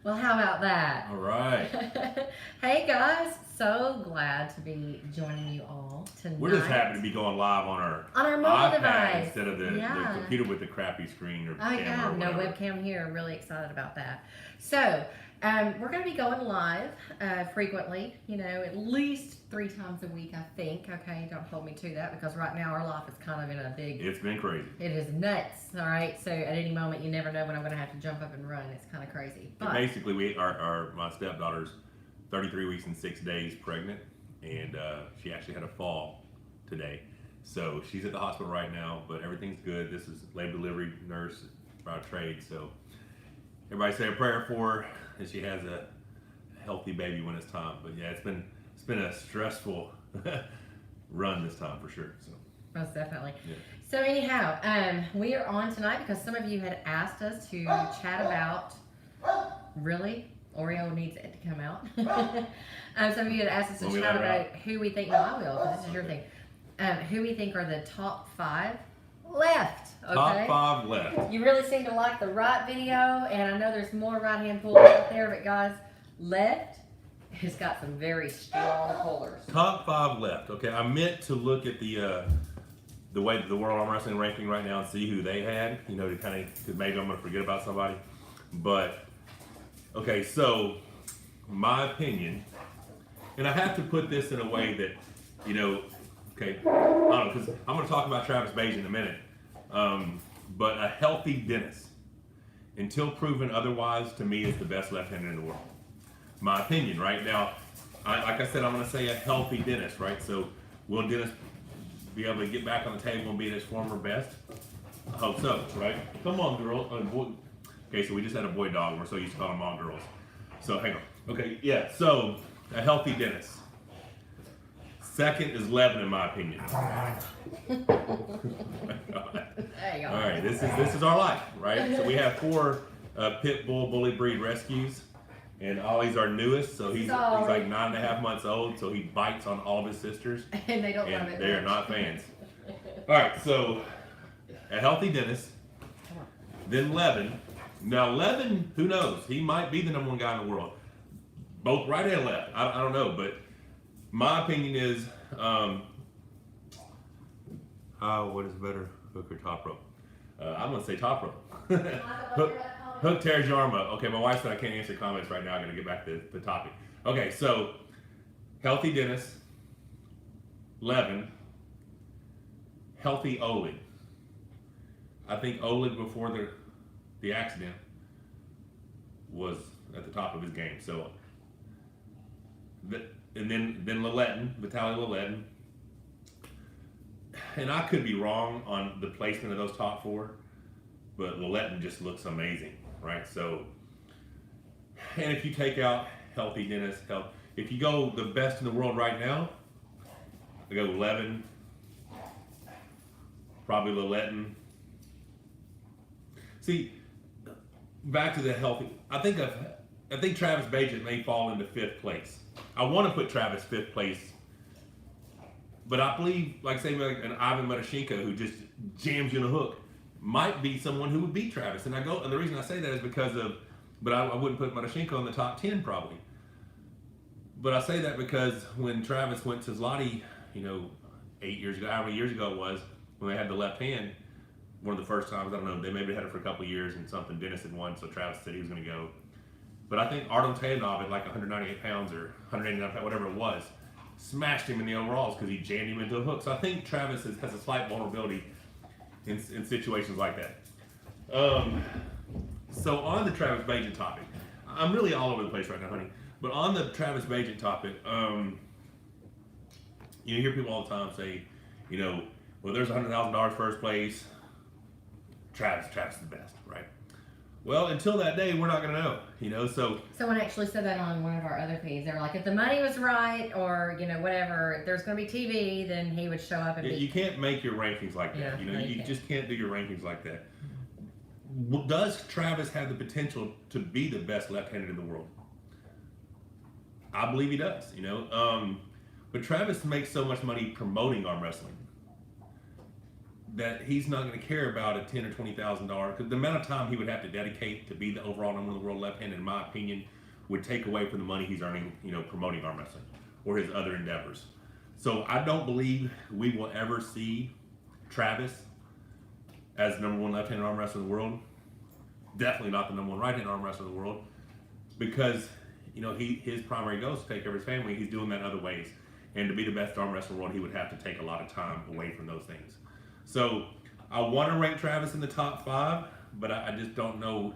Well, how about that? All right. Hey guys, so glad to be joining you all tonight. We're just happy to be going live on our mobile iPad device instead of the computer with the crappy screen or I camera have or no whatever. webcam here. I'm really excited about that. So, we're going to be going live frequently, at least 3 times a week, I think. Okay, don't hold me to that because right now our life is kind of in a big. It's been crazy. It is nuts, all right? So, at any moment, you never know when I'm going to have to jump up and run. It's kind of crazy. But basically, my stepdaughter's 33 weeks and 6 days pregnant, and she actually had a fall today. So she's at the hospital right now, but everything's good. This is labor delivery nurse by trade, so everybody say a prayer for her, and she has a healthy baby when it's time. But yeah, it's been a stressful run this time for sure. So most definitely. yeah. So anyhow, we are on tonight because some of you had asked us to chat about. Really, Oreo needs it to come out. Some of you had asked us to chat about who we think. No, I will. 'Cause this is your thing. Who we think are the top 5 left. Okay? Top 5 left. You really seem to like the right video, and I know there's more right-hand pullers out there, but guys, left has got some very strong pullers. Top 5 left. Okay, I meant to look at the way that the World Arm Wrestling ranking right now and see who they had. To kind of, because maybe I'm going to forget about somebody. But okay, so my opinion, and I have to put this in a way that, okay, I don't know, because I'm going to talk about Travis Bage in a minute. But a healthy Dennis, until proven otherwise, to me is the best left-hander in the world. My opinion, right? Now, like I said, I'm going to say a healthy Dennis, right? So will Dennis be able to get back on the table and be at his former best? I hope so, right? Come on, girl. Boy. Okay, so we just had a boy dog. We're so used to calling them all girls. So hang on. Okay, yeah. So a healthy Dennis. Second is Levin, in my opinion. Oh my God. All right, this is our life, right? So we have 4 pit bull bully breed rescues, and Ollie's our newest. So he's like 9.5 months old. So he bites on all of his sisters, and they don't love it. They are not fans. All right, so a healthy Dennis, then Levin. Now Levin, who knows? He might be the number 1 guy in the world, both right and left. I don't know, but my opinion is, what is better, hook or top rope? I'm gonna say top rope. Hook tears your arm up. Okay, my wife said I can't answer comments right now. I gotta get back to the topic. Okay, so healthy Dennis, Levin, healthy Oleg. I think Oleg before the accident was at the top of his game. So, and then Vitaly Laletin. And I could be wrong on the placement of those top 4, but Laletin just looks amazing, right? So, and if you take out healthy Dennis, if you go the best in the world right now, I go Levin, probably Laletin. See, back to the healthy. I think Travis Bage may fall into 5th place. I want to put Travis 5th place, but I believe, like say, like an Ivan Matashenko who just jams you in a hook, might be someone who would beat Travis. And the reason I say that is because of, but I wouldn't put Matashenko in the top 10 probably. But I say that because when Travis went to Zloty, 8 years ago, how many years ago it was, when they had the left hand, one of the first times, I don't know, they maybe had it for a couple of years and something, Dennis had won, so Travis said he was going to go. But I think Artem Tayanov at like 198 pounds or 189 pounds, whatever it was, smashed him in the overalls because he jammed him into a hook. So I think Travis has a slight vulnerability in situations like that. So on the Travis Bage topic, I'm really all over the place right now, honey. But on the Travis Bage topic, you hear people all the time say, well, there's $100,000 first place. Travis is the best, right? Well, until that day, we're not going to know, so. Someone actually said that on one of our other feeds. They were like, if the money was right or, whatever, if there's going to be TV, then he would show up and You can't make your rankings like that. You just can't do your rankings like that. Does Travis have the potential to be the best left-handed in the world? I believe he does, But Travis makes so much money promoting arm wrestling that he's not going to care about a $10,000 or $20,000 because the amount of time he would have to dedicate to be the overall number one in the world left-handed, in my opinion, would take away from the money he's earning, promoting arm wrestling or his other endeavors. So I don't believe we will ever see Travis as the number one left-handed arm wrestler in the world. Definitely not the number one right-handed arm wrestler in the world, because his primary goal is to take care of his family. He's doing that in other ways, and to be the best arm wrestler in the world, he would have to take a lot of time away from those things. So I want to rank Travis in the top 5, but I just don't know.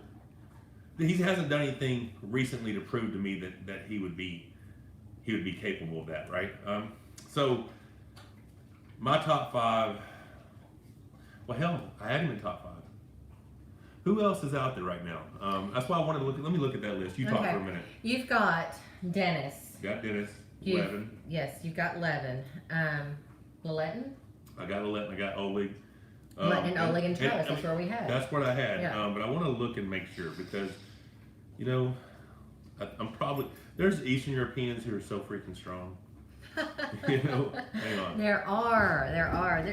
He hasn't done anything recently to prove to me that he would be capable of that, right? So my top 5. Well, hell, I had him in top 5. Who else is out there right now? That's why I wanted to look. Let me look at that list. You talk for a minute. You've got Dennis. Got Dennis. Levin. Yes, you've got Levin. Levin. I got Levin. I got Oleg. Oleg and Travis. That's where we had. That's what I had. Yeah. But I want to look and make sure because, I'm probably there's Eastern Europeans who are so freaking strong. Hang on. There are.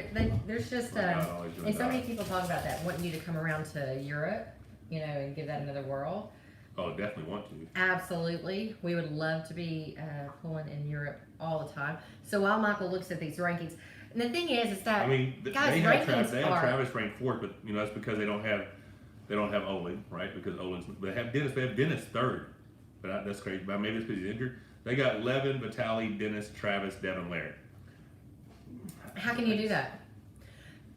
There's just and so many people talk about that, wanting you to come around to Europe, and give that another whirl. Oh, definitely want to. Absolutely, we would love to be pulling in Europe all the time. So while Michael looks at these rankings, and the thing is that guys, they have Travis ranked 4th, but that's because they don't have Oleg, right? Because Oleg's, they have Dennis 3rd, but that's crazy. But maybe it's because he's injured. They got Levin, Vitaly, Dennis, Travis, Devin, Laird. How can you do that?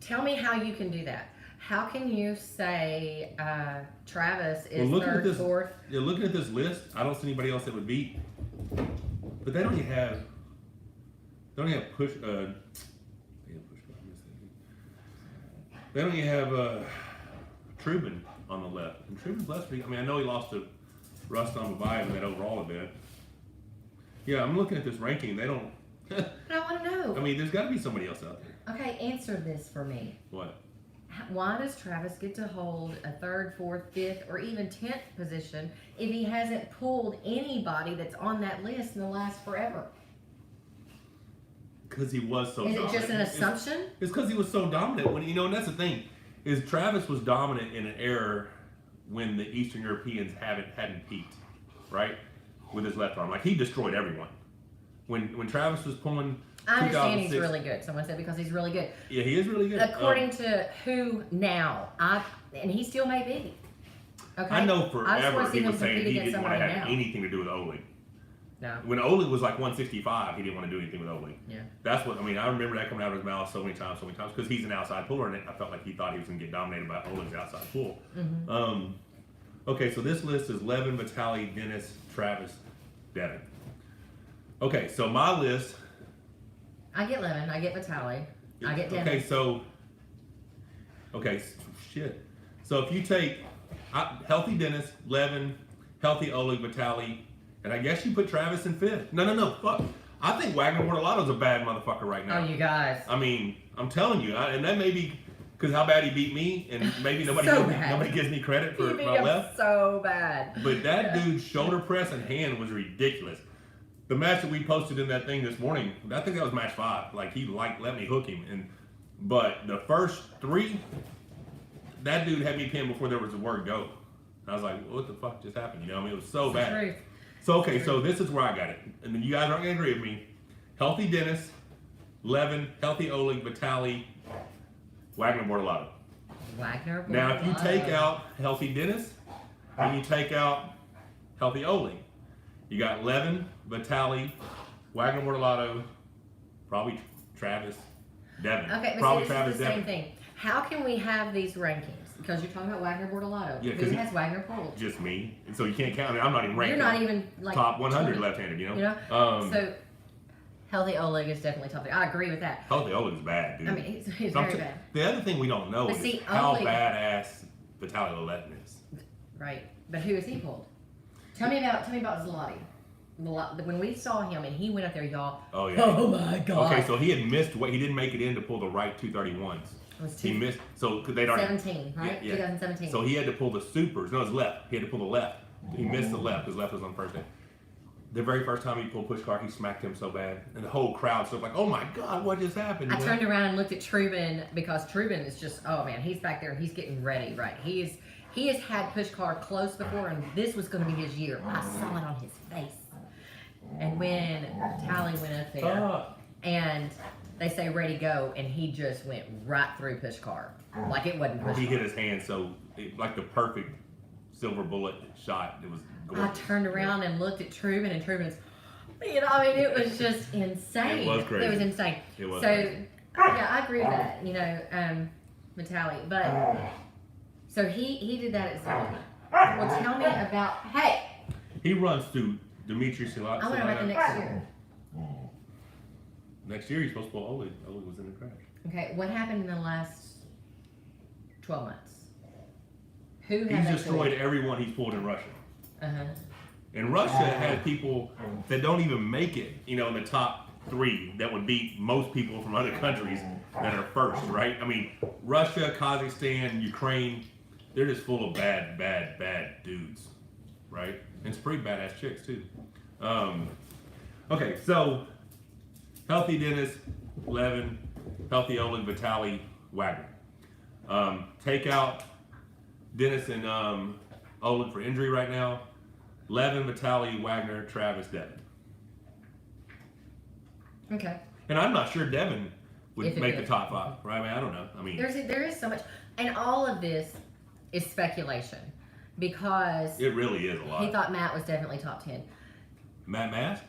Tell me how you can do that. How can you say Travis is 3rd, 4th? Yeah, looking at this list, I don't see anybody else that would beat. But they don't even have push. They don't even have Trubin on the left. And Trubin's left. I know he lost to Rustam Babayev in that overall event. Yeah, I'm looking at this ranking. They don't. But I want to know. There's got to be somebody else out there. Okay, answer this for me. What? Why does Travis get to hold a 3rd, 4th, 5th, or even 10th position if he hasn't pulled anybody that's on that list in the last forever? Because he was so dominant. Is it just an assumption? It's because he was so dominant. And that's the thing, is Travis was dominant in an era when the Eastern Europeans hadn't peaked, right? With his left arm. Like, he destroyed everyone. When Travis was pulling, I understand he's really good. Someone said because he's really good. Yeah, he is really good. According to who now? And he still may be. Okay. I know forever he was saying he didn't want to have now. anything to do with Oleg. No. When Oleg was like 165, he didn't want to do anything with Oleg. Yeah. That's what I remember that coming out of his mouth so many times, because he's an outside puller, and I felt like he thought he was going to get dominated by Oleg's outside pull. Mm-hmm. Okay, so this list is Levin, Vitaly, Dennis, Travis, Devin. Okay, so my list. I get Levin. I get Vitaly. I get Dennis. Shit. So if you take healthy Dennis, Levin, healthy Oleg, Vitaly, and I guess you put Travis in 5th. No, fuck. I think Wagner Bortolato's a bad motherfucker right now. Oh, you guys. I'm telling you, and that may be because how bad he beat me, and maybe nobody gives me credit for my left. So bad. But that dude's shoulder press and hand was ridiculous. The match that we posted in that thing this morning, I think that was match 5. Like, he let me hook him, but the first 3, that dude had me pinned before there was a word go. And I was like, what the fuck just happened? It was so bad. Truth. So so this is where I got it, and then you guys aren't gonna agree with me. Healthy Dennis, Levin, healthy Oleg, Vitaly, Wagner Bortolato. Now, if you take out healthy Dennis and you take out healthy Oleg, you got Levin, Vitaly, Wagner Bortolato, probably Travis, Devin. Okay, but probably this Travis, is the same thing. How can we have these rankings? Because you're talking about Wagner Bortolato. Yeah, who has Wagner pulled? Just me. And so you can't count. I'm not even ranked. You're not even like top 100 20, left-handed. So healthy Oleg is definitely top 3. I agree with that. Healthy Oleg's bad, dude. He's very bad. The other thing we don't know is how badass Vitaly Levin is. Right, but who has he pulled? Tell me about Zlotty. When we saw him and he went up there, y'all. Oh yeah. Oh my god. Okay, so he had missed. He didn't make it in to pull the right 231s. He missed. So they'd already 17, right? Yeah. 2017. So he had to pull the supers. No, his left. He had to pull the left. He missed the left. His left was on first day. the very first time he pulled push car, he smacked him so bad, and the whole crowd was like, "Oh my God, what just happened?" I turned around and looked at Truben because Truben is just, oh man, he's back there. He's getting ready, right? He has had push car close before, and this was going to be his year. I saw it on his face. And when Tally went up there, and they say ready go, and he just went right through push car, like it wasn't push car. He hit his hand like the perfect silver bullet shot. It was gorgeous. I turned around and looked at Truben, and Truben's, it was just insane. It was crazy. It was insane. It was so, crazy. yeah, I agree with that, Vitaly. But, so he did that at Zone. Well, tell me about, hey! He runs through Dimitri Silat. I want to know about the next year. Next year he's supposed to pull Oleg. Oleg was in the crash. Okay, what happened in the last 12 months? Who He's destroyed everyone he's pulled in Russia. Uh-huh. And Russia has people that don't even make it, in the top 3 that would beat most people from other countries that are first, right? I mean, Russia, Kazakhstan, Ukraine, they're just full of bad dudes, right? And it's pretty badass chicks too. Okay, so healthy Dennis, Levin, healthy Oleg, Vitaly, Wagner. Take out Dennis and Oleg for injury right now. Levin, Vitaly, Wagner, Travis, Devin. Okay. And I'm not sure Devin would make the top 5, right? I mean, I don't know. I mean, there is so much, and all of this is speculation because it really is a lot. He thought Matt was definitely top 10. Matt Mask?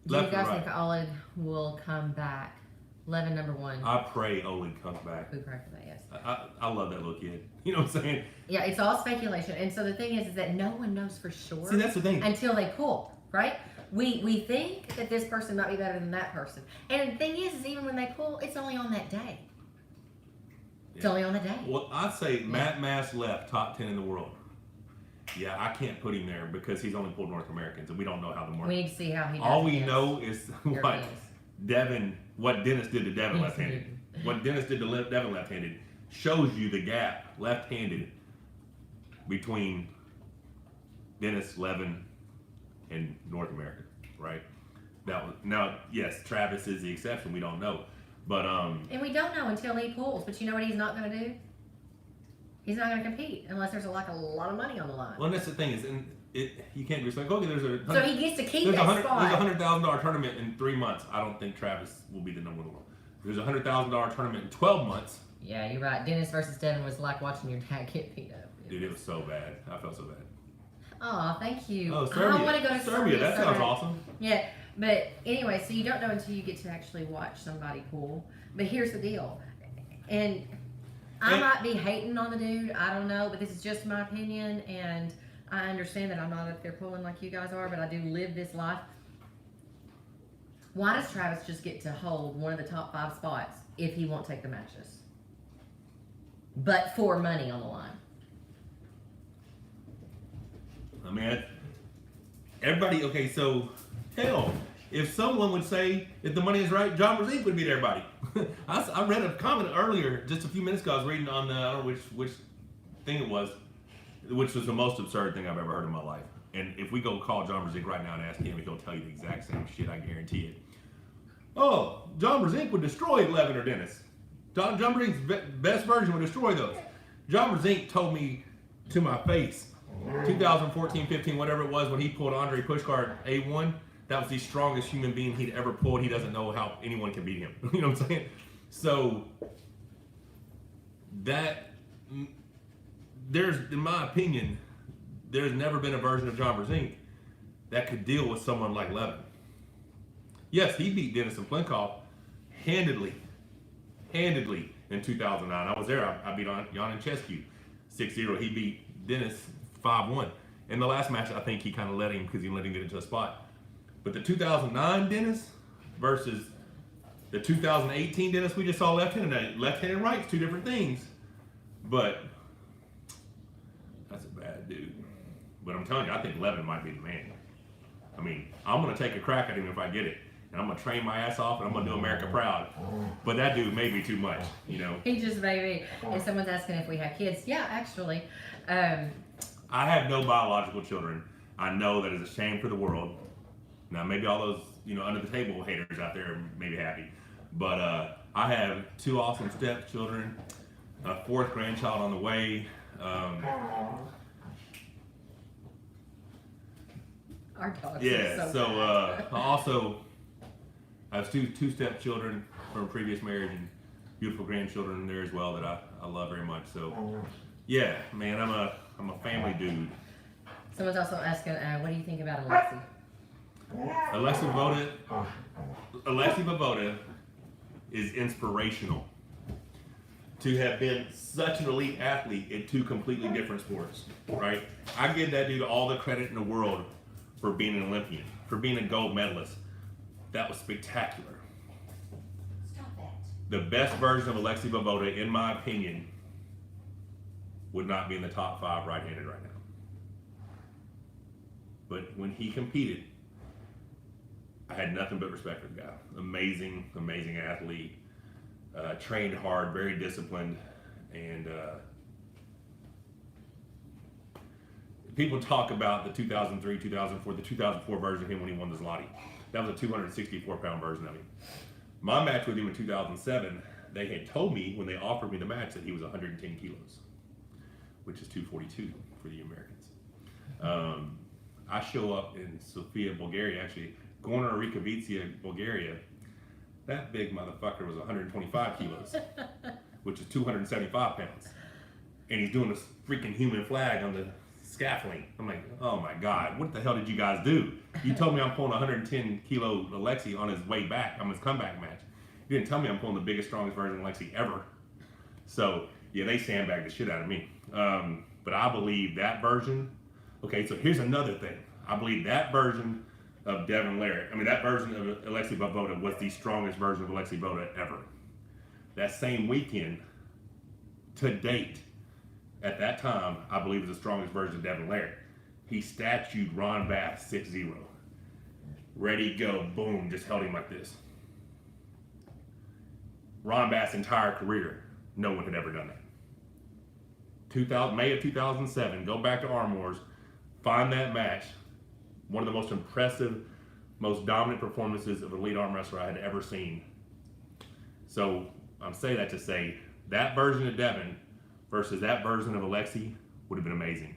Do you guys think Oleg will come back? Levin number 1. I pray Oleg comes back. We pray for that, yes. I love that little kid. You know what I'm saying? Yeah, it's all speculation. And so the thing is that no one knows for sure. See, that's the thing. Until they pull, right? We think that this person might be better than that person. And the thing is even when they pull, it's only on that day. It's only on the day. Well, I'd say Matt Mass left top 10 in the world. Yeah, I can't put him there because he's only pulled North Americans, and we don't know how the market. We need to see how he does. All we know is what Dennis did to Devin left-handed. What Dennis did to Devin left-handed shows you the gap left-handed between Dennis, Levin, and North America, right? Now, yes, Travis is the exception. We don't know, but and we don't know until he pulls. But you know what he's not going to do? He's not going to compete unless there's a lot of money on the line. Well, and that's the thing you can't just like, okay, so he gets to keep that spot. There's a $100,000 tournament in 3 months. I don't think Travis will be the number 1 in the world. There's a $100,000 tournament in 12 months. Yeah, you're right. Dennis versus Devin was like watching your dad get beat up. Dude, it was so bad. I felt so bad. Oh, thank you. Oh, Serbia. I want to go to Serbia. That sounds awesome. Yeah, but anyway, so you don't know until you get to actually watch somebody pull. But here's the deal. And I might be hating on the dude. I don't know, but this is just my opinion. And I understand that I'm not up there pulling like you guys are, but I do live this life. Why does Travis just get to hold one of the top 5 spots if he won't take the matches? But for money on the line. I mean, everybody, okay, so, hell, if someone would say, if the money is right, John Brazil would beat everybody. I read a comment earlier, just a few minutes ago, I was reading on the, I don't know which thing it was, which was the most absurd thing I've ever heard in my life. And if we go call John Brazil right now and ask him, he'll tell you the exact same shit, I guarantee it. Oh, John Brazil would destroy Levin or Dennis. John Brazil's best version would destroy those. John Brazil told me to my face, 2014, 15, whatever it was, when he pulled Andre Pushkar A1, that was the strongest human being he'd ever pulled. He doesn't know how anyone can beat him. You know what I'm saying? So, in my opinion, there's never been a version of John Brazil that could deal with someone like Levin. Yes, he beat Dennis and Plinkoff handedly in 2009. I was there. I beat Jan Chescu 6-0. He beat Dennis 5-1. In the last match, I think he kind of let him because he let him get into a spot. But the 2009 Dennis versus the 2018 Dennis we just saw left-handed and right is 2 different things. But that's a bad dude. But I'm telling you, I think Levin might be the man. I mean, I'm going to take a crack at him if I get it. And I'm going to train my ass off and I'm going to do America proud. But that dude may be too much, you know. He just may be. And someone's asking if we have kids. Yeah, actually. I have no biological children. I know that is a shame for the world. Now, maybe all those, under the table haters out there may be happy. But I have 2 awesome stepchildren, a 4th grandchild on the way. Our dogs Yeah, are so bad. I have 2 stepchildren from a previous marriage and beautiful grandchildren there as well that I love very much. So, yeah, man, I'm a family dude. Someone's also asking, what do you think about Alexi? Alexi Voevoda is inspirational. To have been such an elite athlete in 2 completely different sports, right? I give that dude all the credit in the world for being an Olympian, for being a gold medalist. That was spectacular. Stop that. The best version of Alexi Voevoda, in my opinion, would not be in the top 5 right-handed right now. But when he competed, I had nothing but respect for the guy. Amazing, amazing athlete. Trained hard, very disciplined, and people talk about the 2003, 2004, the 2004 version of him when he won the Zloty. That was a 264-pound version of him. My match with him in 2007, they had told me when they offered me the match that he was 110 kilos, which is 242 for the Americans. I show up in Sofia, Bulgaria, actually, Gorna Rikavica, Bulgaria. That big motherfucker was 125 kilos, which is 275 pounds. And he's doing this freaking human flag on the scaffolding. I'm like, oh my God, what the hell did you guys do? You told me I'm pulling 110 kilo Alexi on his way back, on his comeback match. You didn't tell me I'm pulling the biggest, strongest version of Alexi ever. So, yeah, they sandbagged the shit out of me. But I believe that version, okay, so here's another thing. I believe that version of Devin Larratt, that version of Alexi Voevoda was the strongest version of Alexi Voevoda ever. That same weekend, to date, at that time, I believe was the strongest version of Devin Larratt. He statued Ron Bass 6-0. Ready, go, boom, just held him like this. Ron Bass' entire career, no one had ever done that. May of 2007, go back to Arm Wars, find that match. One of the most impressive, most dominant performances of an elite arm wrestler I had ever seen. So I'm saying that to say that version of Devin versus that version of Alexi would have been amazing.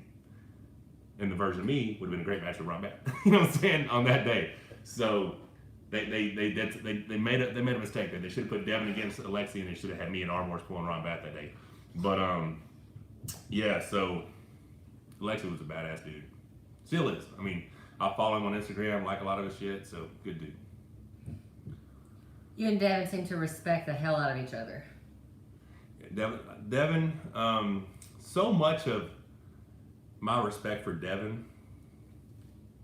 And the version of me would have been a great match with Ron Bass. You know what I'm saying? On that day. So they made a mistake there. They should have put Devin against Alexi, and they should have had me in Arm Wars pulling Ron Bass that day. But yeah, so Alexi was a badass dude. Still is. I follow him on Instagram, like a lot of his shit, so good dude. You and Devin seem to respect the hell out of each other. Devin, so much of my respect for Devin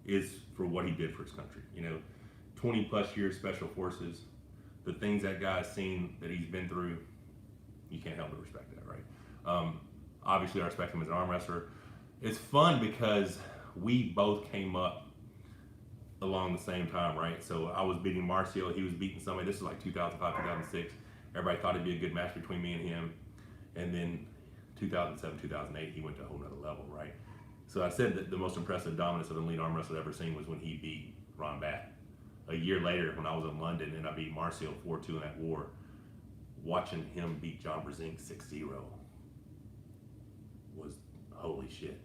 is for what he did for his country. 20 plus years special forces, the things that guy's seen, that he's been through, you can't help but respect that, right? Obviously, I respect him as an arm wrestler. It's fun because we both came up along the same time, right? So I was beating Marcio, he was beating somebody. This is like 2005, 2006. Everybody thought it'd be a good match between me and him. And then 2007, 2008, he went to a whole nother level, right? So I said that the most impressive dominance of an elite arm wrestler I've ever seen was when he beat Ron Bass. A year later, when I was in London and I beat Marcio 4-2 in that war, watching him beat John Brzezinski 6-0 was holy shit.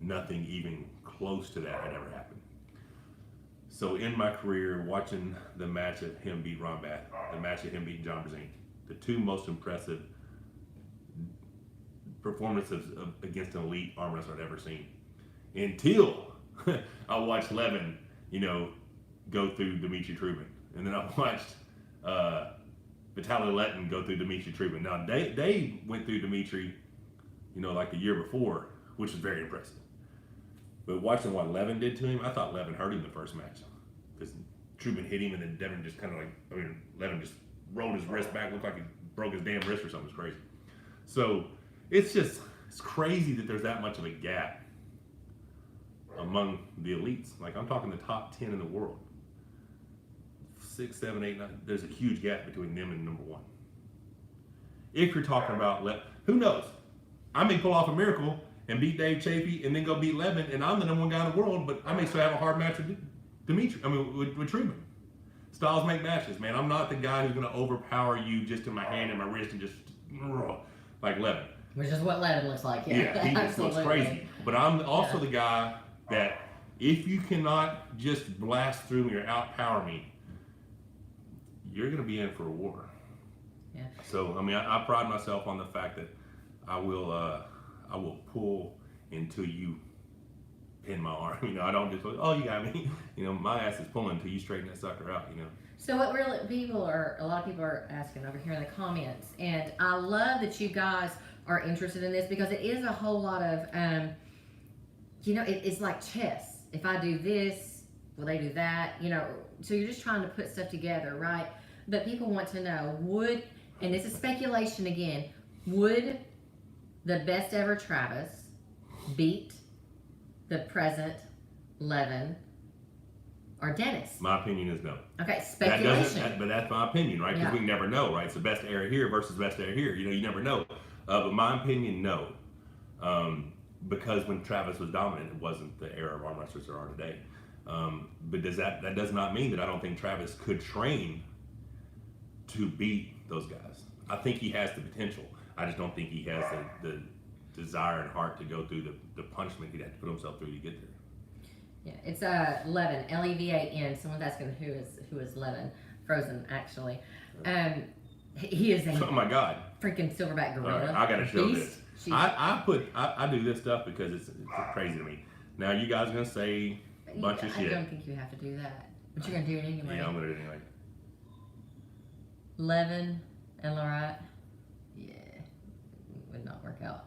Nothing even close to that had ever happened. So in my career, watching the match of him beat Ron Bass, the match of him beating John Brzezinski, the 2 most impressive performances against an elite arm wrestler I'd ever seen. Until I watched Levin, go through Dimitri Trubin. And then I watched Vitaly Letin go through Dimitri Trubin. Now, they went through Dimitri, like the year before, which was very impressive. But watching what Levin did to him, I thought Levin hurt him the first match. Because Trubin hit him and then Devin just kind of Levin just rolled his wrist back, looked like he broke his damn wrist or something. It's crazy. So it's crazy that there's that much of a gap among the elites. Like, I'm talking the top 10 in the world. 6, 7, 8, 9. There's a huge gap between them and number 1. If you're talking about, who knows? I may pull off a miracle and beat Dave Chaffee and then go beat Levin, and I'm the #1 guy in the world, but I may still have a hard match with Dimitri. I mean, with Truman. Styles make matches, man. I'm not the guy who's going to overpower you just in my hand and my wrist and just like Levin. Which is what Levin looks like. Yeah, he just looks crazy. But I'm also the guy that if you cannot just blast through me or outpower me, you're going to be in for a war. Yeah. So I mean, I pride myself on the fact that I will pull until you pin my arm. You know, I don't just go, oh, you got me. You know, my ass is pulling until you straighten that sucker out. You know. So what really a lot of people are asking over here in the comments, and I love that you guys are interested in this because it is a whole lot of, you know, it's like chess. If I do this, will they do that? You know, so you're just trying to put stuff together, right? But people want to know, and this is speculation again, would the best ever Travis beat the present Levin or Dennis? My opinion is no. Okay, speculation. But that's my opinion, right? Because Yeah. we never know, right? It's the best era here versus the best era here. You know, you never know. But my opinion, no. Because when Travis was dominant, it wasn't the era of arm wrestlers there are today. But that does not mean that I don't think Travis could train to beat those guys. I think he has the potential. I just don't think he has the desire and heart to go through the punishment he'd have to put himself through to get there. Yeah, it's Levin, Levin. Someone's asking who is Levin. Frozen, actually. He is a Oh my God! freaking silverback gorilla. Right, I gotta show Beast. this. I do this stuff because it's crazy to me. Now you guys are gonna say a bunch of shit. I don't think you have to do that, but you're gonna do it anyway. Yeah, I'm gonna do it anyway. Levin and Lorette. Yeah, would not work out.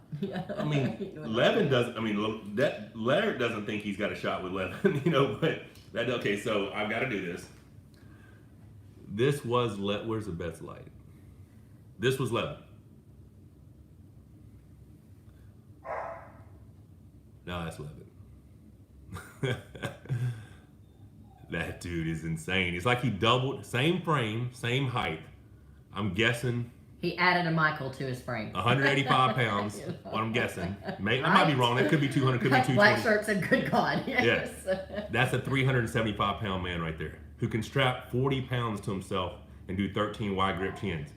I mean, Levin doesn't. I mean, that Larry doesn't think he's got a shot with Levin, you know. But okay. So I've got to do this. This was where's the best light? This was Levin. Now that's Levin. That dude is insane. It's like he doubled, same frame, same height. I'm guessing he added a Michael to his frame. 185 pounds. What I'm guessing. I might be wrong. That could be 200. Could be 220. Black shirt's a good God. Yes. That's a 375 pound man right there who can strap 40 pounds to himself and do 13 wide grip chins.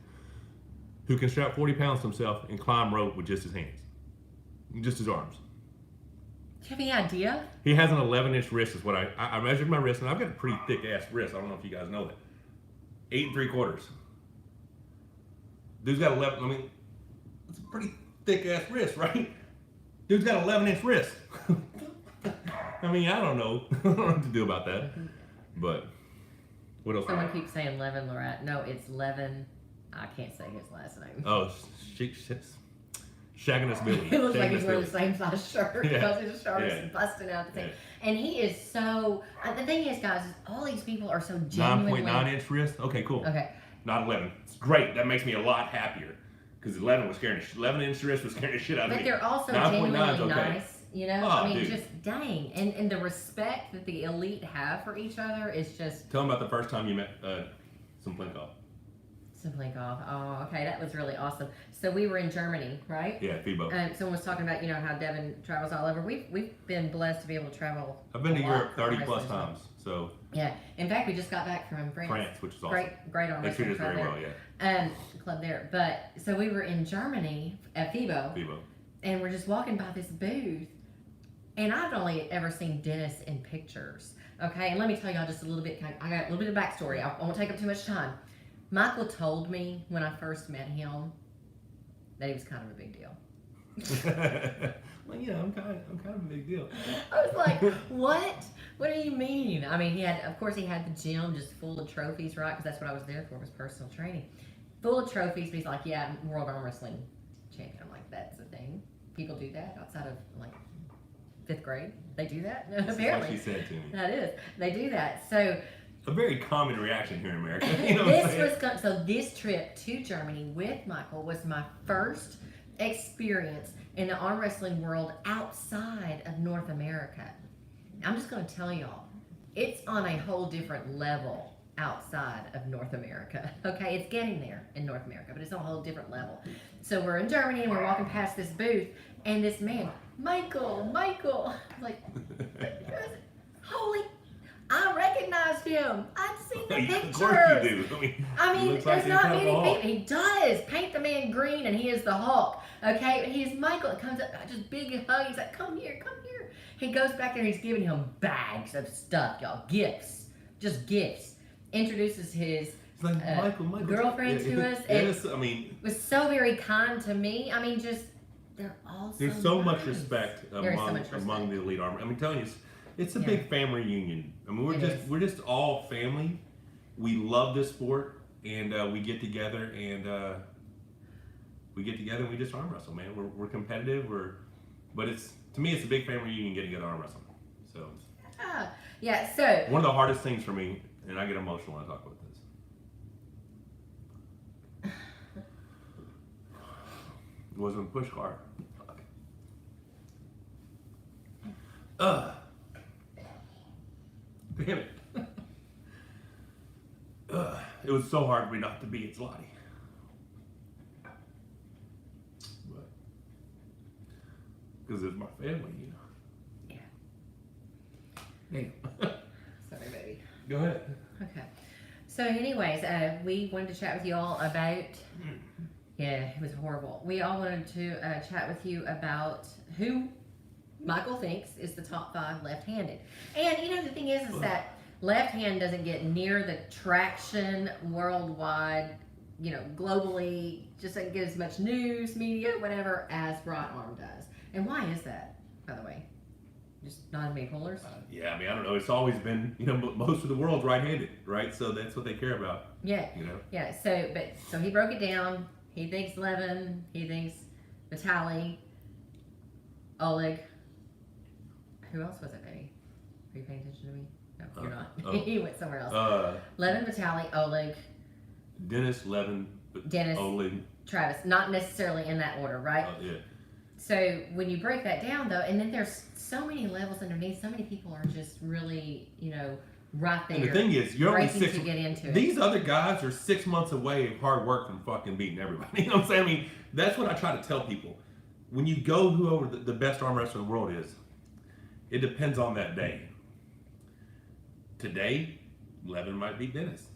Who can strap 40 pounds to himself and climb rope with just his hands, just his arms. Do you have any idea? He has an 11-inch wrist. Is what I measured my wrist, and I've got a pretty thick ass wrist. I don't know if you guys know that. 8 3/4. Dude's got 11. I mean, it's a pretty thick ass wrist, right? Dude's got 11-inch wrist. I mean, I don't know. I don't know what to do about that. But what else? Someone keeps saying Levin Lorette. No, it's Levin. I can't say his last name. Oh, Shagginess Billy. It looks like he's wearing the same size shirt Yeah. because his shirt is busting out the thing. Yeah. And he is so. The thing is, guys, is all these people are so genuinely. 9.9-inch wrist. Okay, cool. Okay. Not 11. It's great. That makes me a lot happier because 11 was scaring. 11-inch wrist was scaring the shit out of me. But they're also 9.9 genuinely is okay. nice. You know, Oh, I mean, dude. just dang, and the respect that the elite have for each other is just. Tell them about the first time you met some Plinkoff. Simply golf. Oh, okay, that was really awesome. So we were in Germany, right? Yeah, FIBO. Someone was talking about, you know, how Devin travels all over. We've been blessed to be able to travel. I've been to a lot Europe for 30 wrestling plus stuff. times. So Yeah, in fact, we just got back from France. which is awesome. Great on They treat us very well, yeah. Club there. But so we were in Germany at FIBO, FIBO. and we're just walking by this booth, and I've only ever seen Dennis in pictures. Okay, and let me tell y'all just a little bit. I got a little bit of backstory. I won't take up too much time. Michael told me when I first met him that he was kind of a big deal. Well, yeah, I'm kind of a big deal. I was like, what? What do you mean? I mean, he had the gym just full of trophies, right? Because that's what I was there for, was personal training. Full of trophies, but he's like, yeah, I'm World Arm Wrestling champion. I'm like, that's a thing. People do that outside of, like, 5th grade. They do that? Apparently. That's what she said to me. That is. They do that. So, A very common reaction here in America. You know what I'm saying? so this trip to Germany with Michael was my first experience in the arm wrestling world outside of North America. I'm just going to tell y'all, it's on a whole different level outside of North America. Okay, it's getting there in North America, but it's on a whole different level. So we're in Germany and we're walking past this booth, and this man, Michael. I was like, holy, I recognized him. I've seen the pictures. Of course you do. I he mean, looks there's like not the many Hulk. people. He does paint the man green, and he is the Hulk. Okay, he's Michael. It comes up, just big hug. He's like, come here. He goes back there. He's giving him bags of stuff, y'all, gifts, just gifts. Introduces his It's like Michael girlfriend to us. Yes, I mean, was so very kind to me. I mean, just they're all. there's so nice. much respect There is so among much respect. among the elite armor. I mean, telling you, it's a Yeah. big family reunion. I mean, It is. we're just all family. We love this sport, and we get together and we just arm wrestle, man. We're competitive. But to me, it's a big family reunion getting together arm wrestling. So Yeah. So one of the hardest things for me, and I get emotional when I talk about this, was when push car. Damn it. It was so hard for me not to be at Zlotty. Because it's my family, you know. Yeah. Damn. Sorry, baby. Go ahead. Okay. So, anyways, we wanted to chat with you all about. Yeah, it was horrible. We all wanted to chat with you about who Michael thinks is the top 5 left-handed. And you know the thing is that left hand doesn't get near the traction worldwide, you know, globally, just doesn't get as much news, media, whatever, as right arm does. And why is that, by the way? Just not as many pullers? Yeah, I mean, I don't know. It's always been, you know, most of the world's right-handed, right? So that's what they care about. Yeah. You know. Yeah. So he broke it down. He thinks Levin. He thinks Vitaly, Oleg. Who else was it, baby? Are you paying attention to me? No, you're not. He went somewhere else. Levin, Vitaly, Oleg, Dennis, Levin, Dennis, Oleg. Travis. Not necessarily in that order, right? Yeah. So when you break that down, though, and then there's so many levels underneath. So many people are just really, you know, right there. And the thing is, you're only breaking 6. to get into it. These other guys are 6 months away of hard work from fucking beating everybody. You know what I'm saying? I mean, that's what I try to tell people. When you go whoever the best arm wrestler in the world is, it depends on that day. Today, Levin might beat Dennis.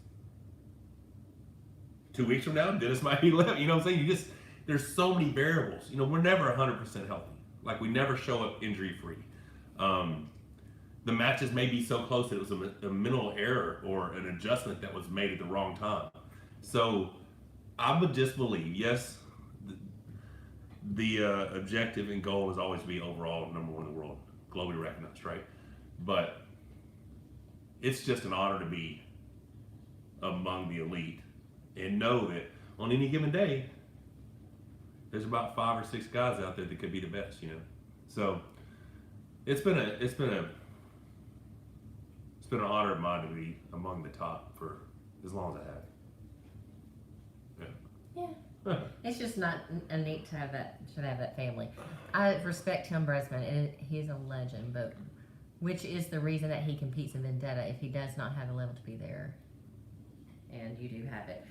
2 weeks from now, Dennis might be Levin. You know what I'm saying? There's so many variables. You know, we're never 100% healthy. Like, we never show up injury-free. The matches may be so close that it was a mental error or an adjustment that was made at the wrong time. So I would just believe, yes, the objective and goal is always to be overall number 1 in the world, globally recognized, right? But it's just an honor to be among the elite and know that on any given day, there's about 5 or 6 guys out there that could be the best, you know. So it's been an honor of mine to be among the top for as long as I have. Yeah. It's just not neat to have that family. I respect Tim Bresman. He's a legend, but which is the reason that he competes in Vendetta if he does not have a level to be there, and you do have it.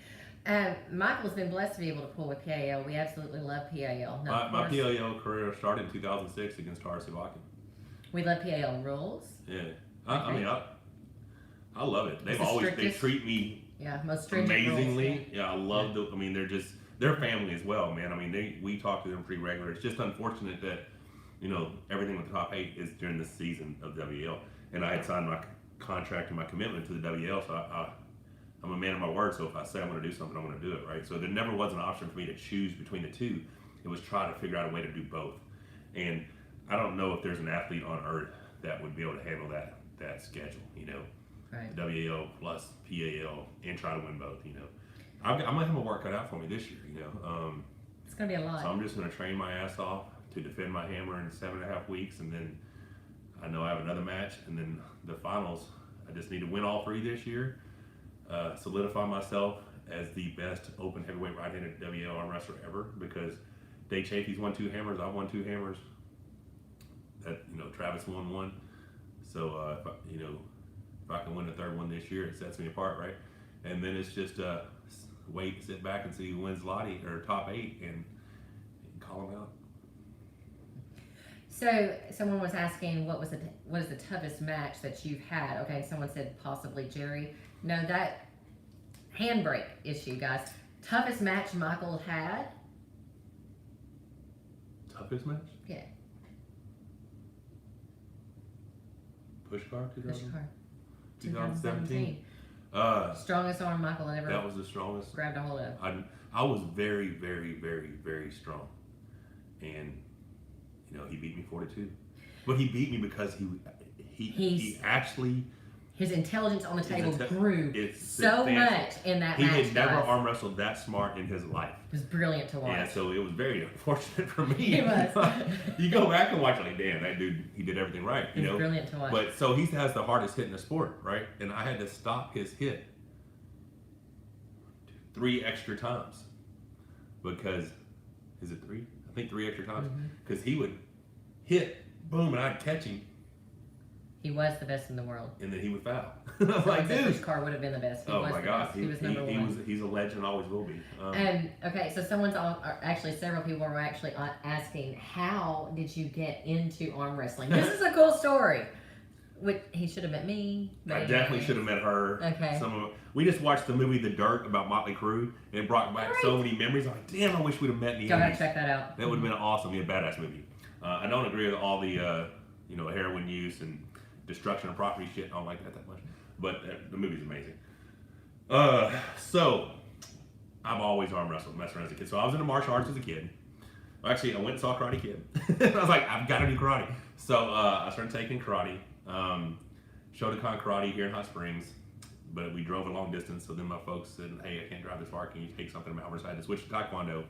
Michael's been blessed to be able to pull with PAL. We absolutely love PAL. Now, My PAL career started in 2006 against RC Watkins. We love PAL rules. Yeah, I mean, I love it. They treat me most stringent amazingly. rules, Yeah, I love I mean, they're family as well, man. I mean, we talk to them pretty regular. It's just unfortunate that, you know, everything with the top 8 is during this season of WL, and I had signed my contract and my commitment to the WL, so I'm a man of my word. So if I say I'm going to do something, I'm going to do it, right? So there never was an option for me to choose between the two. It was trying to figure out a way to do both, and I don't know if there's an athlete on earth that would be able to handle that schedule, you know. Right. WAL plus PAL and try to win both, you know. I'm gonna have my work cut out for me this year, you know. It's gonna be a lot. So I'm just gonna train my ass off to defend my hammer in 7.5 weeks, and then I know I have another match, and then the finals. I just need to win all 3 this year, solidify myself as the best open heavyweight right-handed WL arm wrestler ever, because Dave Chaffee's won 2 hammers, I've won 2 hammers. That, you know, Travis won 1. So if I can win the 3rd one this year, it sets me apart, right? And then it's just wait, sit back and see who wins Lottie or top 8 and call them out. So someone was asking what is the toughest match that you've had? Okay, someone said possibly Jerry. No, that handbrake issue, guys. Toughest match Michael had? Toughest match? Yeah. Push car? Push car. 2017. Strongest arm Michael ever That was the strongest. grabbed a hold of. I was very, very, very, very strong. And, you know, he beat me 42. But he beat me because he actually... His intelligence on the table grew so substantial. much in that match. He had never guys. arm wrestled that smart in his life. It was brilliant to watch. Yeah, so it was very unfortunate for me. It was. You go back and watch, like, damn, that dude, he did everything right. It was brilliant to watch. But so he has the hardest hit in the sport, right? And I had to stop his hit 3 extra times because, is it 3? I think 3 extra times. Because he would hit, boom, and I'd catch him. He was the best in the world. And then he would foul. I was like, dude. Push car would have been the best. He Oh was my the gosh, best. He was number one. He's a legend, always will be. Okay, so actually several people were actually asking, how did you get into arm wrestling? This is a cool story. He should have met me. I definitely should have met her. Okay. We just watched the movie The Dirt about Motley Crue, and it brought back so many memories. I'm like, damn, I wish we'd have met in the Go ahead 80s. and check that out. That would have been an awesome, badass movie. I don't agree with all the, heroin use and destruction of property shit. I don't like that much. But the movie's amazing. So, I've always arm wrestled, messed around as a kid. So I was into martial arts as a kid. Well, actually, I went and saw Karate Kid. I was like, I've got to do karate. So I started taking karate. Shotokan karate here in Hot Springs. But we drove a long distance. So then my folks said, hey, I can't drive this far. Can you take something about? So I had to switch to Taekwondo.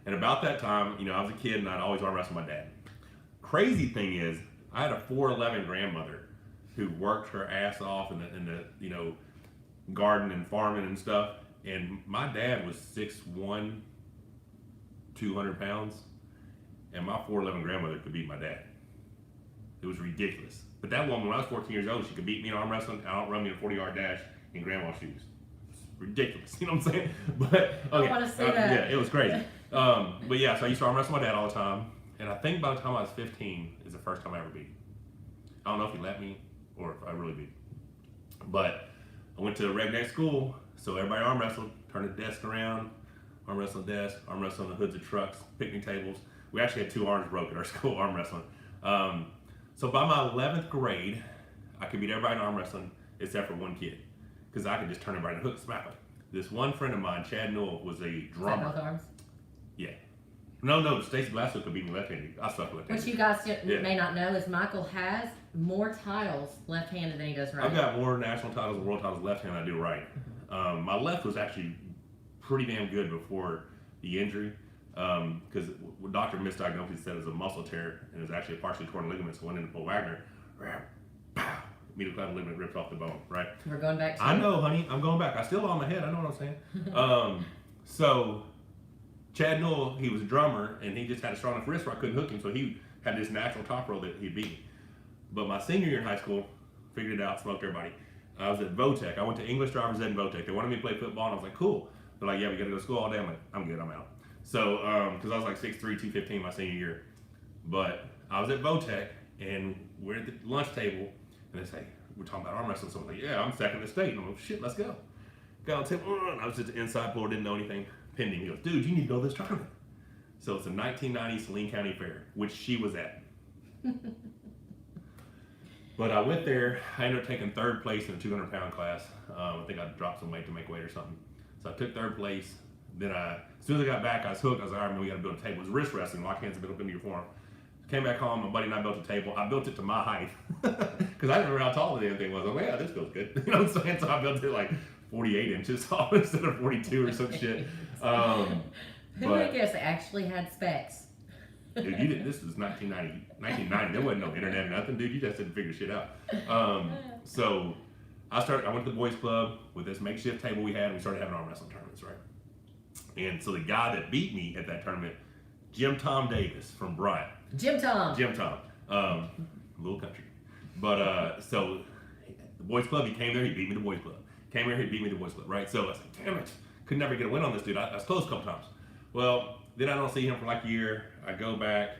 And about that time, I was a kid and I'd always arm wrestle my dad. Crazy thing is, I had a 4'11" grandmother who worked her ass off in the garden and farming and stuff. And my dad was 6'1", 200 pounds. And my 4'11" grandmother could beat my dad. It was ridiculous. But that woman, when I was 14 years old, she could beat me in arm wrestling, outrun me in a 40-yard dash in grandma's shoes. It's ridiculous, you know what I'm saying? But okay, I want to see that. Yeah, it was crazy. But yeah, so I used to arm wrestle my dad all the time. And I think by the time I was 15 is the first time I ever beat him. I don't know if he let me or if I really beat him. But I went to a redneck school, so everybody arm wrestled, turned the desk around, arm wrestling desk, arm wrestling the hoods of trucks, picnic tables. We actually had 2 arms broke at our school arm wrestling. So by my 11th grade, I could beat everybody in arm wrestling except for one kid. Because I could just turn everybody and hook smack them. This one friend of mine, Chad Newell, was a drummer. Both arms? Yeah. No, Stacy Blasco could beat me left-handed. I suck left-handed. What you guys may not know is Michael has more titles left-handed than he does right. I've got more national titles and world titles left-handed than I do right. My left was actually pretty damn good before the injury. Because doctor misdiagnosed, he said it was a muscle tear, and it was actually a partially torn ligament, so I went into Paul Wagner. Pow! Medial ligament ripped off the bone, right? We're going back to I know, honey. I'm going back. I still on my head. I know what I'm saying. So, Chad Newell, he was a drummer, and he just had a strong enough wrist where I couldn't hook him, so he had this natural top roll that he beat me. But my senior year in high school, figured it out, smoked everybody. I was at Votech. I went to English driver's ed in Votech. They wanted me to play football, and I was like, cool. They're like, yeah, we got to go to school all day. I'm like, I'm good, I'm out. So, because I was like 6'3", 215 my senior year. But I was at Votech, and we're at the lunch table, and they say, we're talking about arm wrestling. So I'm like, yeah, I'm second in the state. And I'm like, shit, let's go. Got on the table, and I was just an inside puller, didn't know anything. Pinned him. He goes, dude, you need to go to this tournament. So it's a 1990 Saline County Fair, which she was at. But I went there. I ended up taking 3rd place in a 200-pound class. I think I dropped some weight to make weight or something. So I took 3rd place. Then as soon as I got back, I was hooked. I was like, all right, man, we got to build a table. It was wrist wrestling. Lock hands and build up into your form. Came back home. My buddy and I built a table. I built it to my height because I didn't remember how tall the damn thing was. I'm like, yeah, this feels good. You know what I'm saying? So I built it like 48 inches tall instead of 42 or some shit. Who would guess they actually had specs? Dude, you did. This was 1990. There wasn't no internet or nothing, dude. You just didn't figure shit out. So I went to the boys club with this makeshift table we had, and we started having arm wrestling tournaments, right? And so the guy that beat me at that tournament, Jim Tom Davis from Bryant. Jim Tom. Little country. But so the boys club, he came there, he beat me the boys club. Came here, he beat me the boys club, right? So I was like, damn it, could never get a win on this dude. I was close a couple times. Well, then I don't see him for like a year. I go back,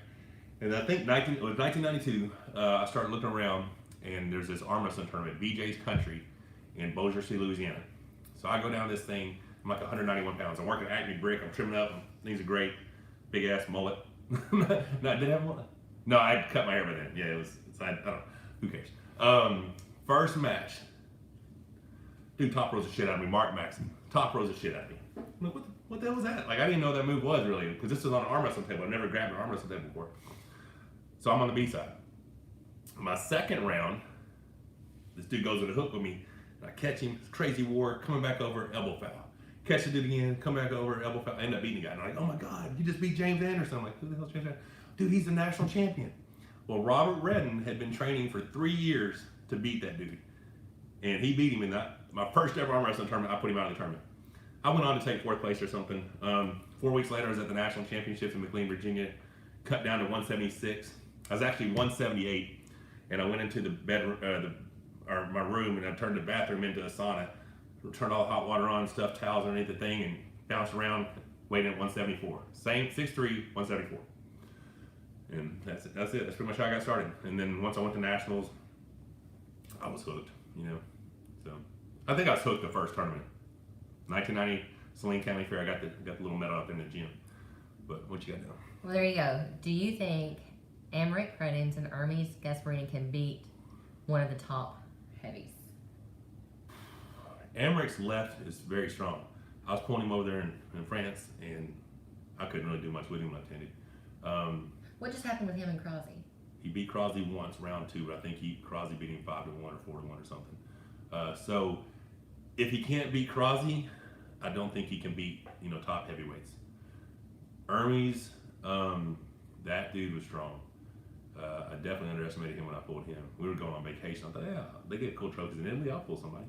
And I think it was 1992. I started looking around, and there's this arm wrestling tournament, BJ's Country, in Bossier City, Louisiana. So I go down this thing. I'm like 191 pounds. I'm working Acme brick. I'm trimming up. Things are great. Big ass mullet. No, I did have a mullet. No, I cut my hair by then. Yeah, it was. I don't know. Who cares? First match. Dude top rolls the shit out of me. Mark Maxson. Top rolls the shit out of me. I'm like, what the hell was that? Like, I didn't know what that move was really, because this was on an arm wrestling table. I've never grabbed an arm wrestling table before. So I'm on the B side. My second round, this dude goes with a hook with me. And I catch him. It's crazy war. Coming back over, elbow foul. Catch the dude again. Come back over, elbow foul. I end up beating the guy. And I'm like, oh my God, you just beat James Anderson. I'm like, who the hell's James Anderson? Dude, he's the national champion. Well, Robert Redden had been training for 3 years to beat that dude. And he beat him in my first ever arm wrestling tournament. I put him out of the tournament. I went on to take 4th place or something. 4 weeks later, I was at the national championships in McLean, Virginia. Cut down to 176. I was actually 178. And I went into the bedroom, my room, and I turned the bathroom into a sauna. Turned all the hot water on, stuffed towels underneath the thing, and bounced around, weighed in at 174. Same, 6'3", 174. And that's it. That's pretty much how I got started. And then once I went to nationals, I was hooked, So I think I was hooked the first tournament. 1990, Saline County Fair. I got the little medal up in the gym. But what you got now? Well, there you go. Do you think Amric Credens and Hermes Gasparini can beat one of the top heavies? Amric's left is very strong. I was pulling him over there in France, and I couldn't really do much with him left-handed. What just happened with him and Crosby? He beat Crosby once, round 2, but I think Crosby beat him 5-1 or 4-1 or something. So if he can't beat Crosby, I don't think he can beat top heavyweights. Hermes, that dude was strong. I definitely underestimated him when I pulled him. We were going on vacation. I thought, yeah, they get cool trophies in Italy. I'll pull somebody.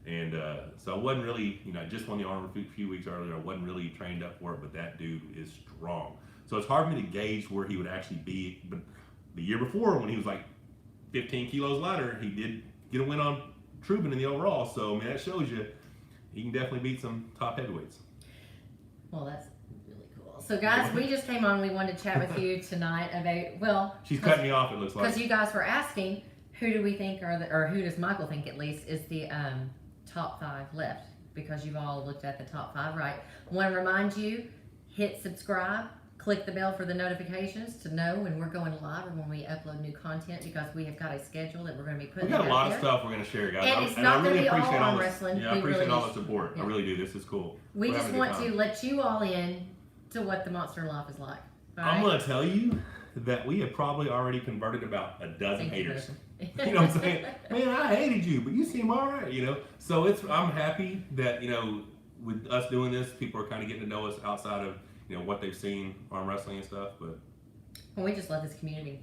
And so I wasn't really, I just won the armor a few weeks earlier. I wasn't really trained up for it, but that dude is strong. So it's hard for me to gauge where he would actually be. But the year before, when he was like 15 kilos lighter, he did get a win on Trubin in the overall. So, I mean, that shows you he can definitely beat some top heavyweights. Well, that's really cool. So, guys, we just came on. We wanted to chat with you tonight about, she's cutting me off, it looks like. Because you guys were asking, who do we think or who does Michael think at least is the top 5 left? Because you've all looked at the top 5, right? I want to remind you, hit subscribe, click the bell for the notifications to know when we're going live or when we upload new content, because we have got a schedule that we're going to be putting out there. We got a lot of stuff we're going to share, guys. And it's not going to be all arm wrestling. Yeah, I appreciate all the support. Yeah. I really do. This is cool. We just want to let you all in to what the monster life is like. All right? I'm going to tell you that we have probably already converted about a dozen haters. You know what I'm saying? Man, I hated you, but you seem all right, So I'm happy that, with us doing this, people are kind of getting to know us outside of, what they've seen arm wrestling and stuff. But well, we just love this community.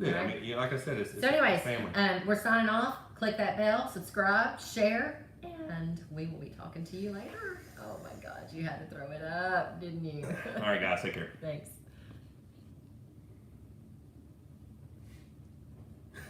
yeah, right? I mean, like I said, it's so anyways, family. We're signing off. Click that bell, subscribe, share, and we will be talking to you later. Oh my God, you had to throw it up, didn't you? All right, guys, take care. Thanks.